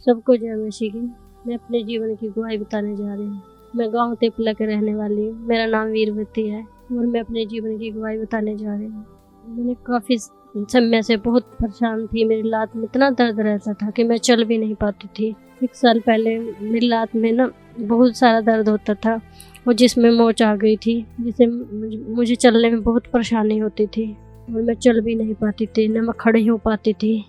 सबको जय मसीह की। मैं अपने जीवन की गवाही बताने जा रही हूँ। मैं गांव तेपला के रहने वाली हूँ। मेरा नाम वीरवती है और मैं अपने जीवन की गवाही बताने जा रही हूँ। मैंने काफ़ी समय से बहुत परेशान थी। मेरी लात में इतना दर्द रहता था कि मैं चल भी नहीं पाती थी। 1 साल पहले मेरी लात में ना बहुत सारा दर्द होता था और जिसमें मोच आ गई थी, जिससे मुझे चलने में बहुत परेशानी होती थी और मैं चल भी नहीं पाती थी, न मैं खड़ी हो पाती थी।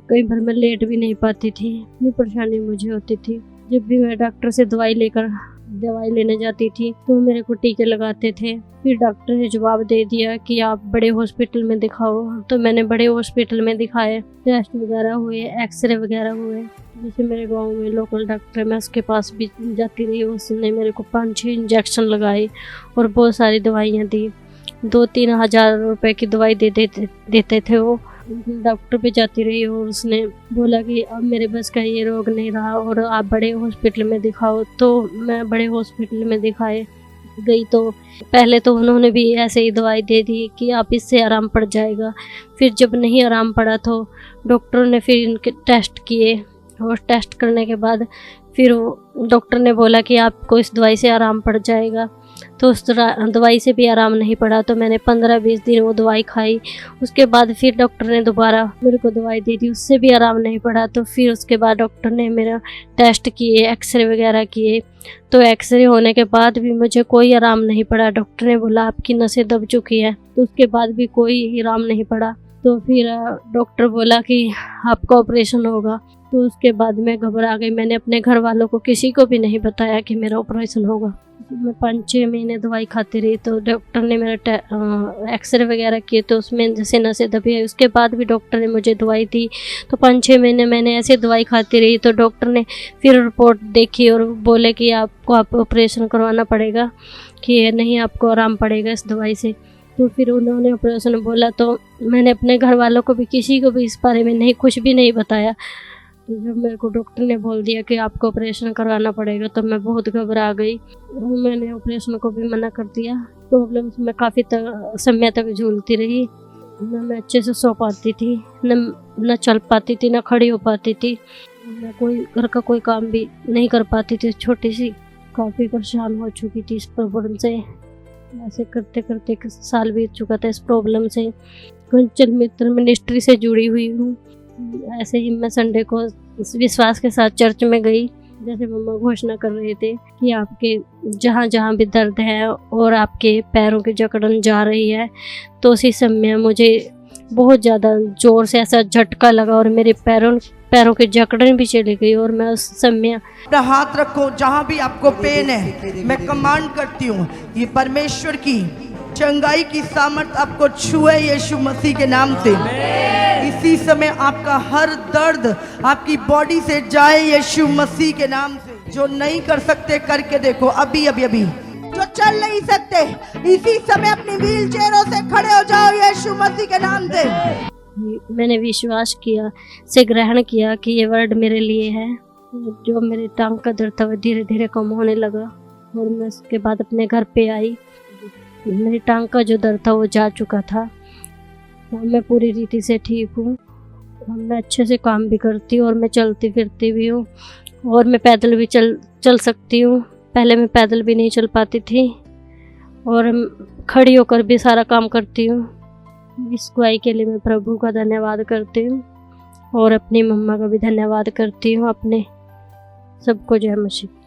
कई बार मैं लेट भी नहीं पाती थी। इतनी परेशानी मुझे होती थी। जब भी मैं डॉक्टर से दवाई लेने जाती थी तो मेरे को टीके लगाते थे। फिर डॉक्टर ने जवाब दे दिया कि आप बड़े हॉस्पिटल में दिखाओ। तो मैंने बड़े हॉस्पिटल में दिखाए, टेस्ट वगैरह हुए, एक्सरे वगैरह हुए। जैसे मेरे गांव में लोकल डॉक्टर है, मैं उसके पास भी जाती रही। उसने मेरे को 5-6 इंजेक्शन लगाए और बहुत सारी दवाइयाँ दी। 2-3 हज़ार रुपए की दवाई देते थे वो। डॉक्टर पे जाती रही और उसने बोला कि अब मेरे बस का ये रोग नहीं रहा और आप बड़े हॉस्पिटल में दिखाओ। तो मैं बड़े हॉस्पिटल में दिखाए गई। तो पहले तो उन्होंने भी ऐसे ही दवाई दे दी कि आप इससे आराम पड़ जाएगा। फिर जब नहीं आराम पड़ा तो डॉक्टर ने फिर इनके टेस्ट किए और टेस्ट करने के बाद फिर डॉक्टर ने बोला कि आपको इस दवाई से आराम पड़ जाएगा। तो उस दवाई से भी आराम नहीं पड़ा। तो मैंने 15-20 दिन वो दवाई खाई। उसके बाद फिर डॉक्टर ने दोबारा मेरे को दवाई दे दी, उससे भी आराम नहीं पड़ा। तो फिर उसके बाद डॉक्टर ने मेरा टेस्ट किए, एक्सरे वगैरह किए। तो एक्सरे होने के बाद भी मुझे कोई आराम नहीं पड़ा। डॉक्टर ने बोला आपकी नसें दब चुकी हैं। तो उसके बाद भी कोई आराम नहीं पड़ा। तो फिर डॉक्टर बोला कि आपका ऑपरेशन होगा। तो उसके बाद मैं घबरा गई। मैंने अपने घर वालों को किसी को भी नहीं बताया कि मेरा ऑपरेशन होगा। मैं 5-6 महीने दवाई खाती रही। तो डॉक्टर ने मेरा एक्सरे वगैरह किए तो उसमें जैसे नसें दबी है। उसके बाद भी डॉक्टर ने मुझे दवाई दी। तो 5-6 महीने मैंने ऐसे दवाई खाती रही। तो डॉक्टर ने फिर रिपोर्ट देखी और बोले कि आपको ऑपरेशन करवाना पड़ेगा, कि नहीं आपको आराम पड़ेगा इस दवाई से। तो फिर उन्होंने ऑपरेशन बोला। तो मैंने अपने घर वालों को भी किसी को भी इस बारे में कुछ भी नहीं बताया। तो जब मेरे को डॉक्टर ने बोल दिया कि आपको ऑपरेशन करवाना पड़ेगा तो मैं बहुत घबरा गई। मैंने ऑपरेशन को भी मना कर दिया। प्रॉब्लम्स में काफ़ी समय तक झूलती रही। न मैं अच्छे से सो पाती थी, न चल पाती थी, न खड़ी हो पाती थी। मैं कोई घर का कोई काम भी नहीं कर पाती थी। छोटी सी काफ़ी परेशान हो चुकी थी इस प्रॉब्लम से। ऐसे करते करते 1 साल बीत चुका था इस प्रॉब्लम से। कंचन मित्र मिनिस्ट्री से जुड़ी हुई हूँ। ऐसे ही मैं संडे को विश्वास के साथ चर्च में गई। जैसे मम्मा घोषणा कर रहे थे कि आपके जहाँ जहाँ भी दर्द है और आपके पैरों की जकड़न जा रही है, तो उसी समय मुझे बहुत ज़्यादा ज़ोर से ऐसा झटका लगा और मेरे पैरों की जकड़न भी चली गई। और मैं उस समय अपना हाथ रखो जहाँ भी आपको पेन है। मैं कमांड करती हूँ ये परमेश्वर की चंगाई की सामर्थ आपको छुए यीशु मसीह के नाम से। इसी समय आपका हर दर्द आपकी बॉडी से जाए यीशु मसीह के नाम से। जो नहीं कर सकते करके देखो अभी अभी अभी। जो चल नहीं सकते इसी समय अपनी व्हील चेयरों से खड़े हो जाओ यीशु मसीह के नाम से। मैंने विश्वास किया से ग्रहण किया कि ये वर्ड मेरे लिए है। जो मेरी टांग का दर्द था वो धीरे धीरे कम होने लगा और मैं उसके बाद अपने घर पे आई। मेरी टांग का जो दर्द था वो जा चुका था। मैं पूरी रीति से ठीक हूँ। मैं अच्छे से काम भी करती हूँ और मैं चलती फिरती भी हूँ और मैं पैदल भी चल सकती हूँ। पहले मैं पैदल भी नहीं चल पाती थी और खड़ी होकर भी सारा काम करती हूँ। इस गवाही के लिए मैं प्रभु का धन्यवाद करती हूँ और अपनी मम्मा का भी धन्यवाद करती हूँ। अपने सबको जय मसीह।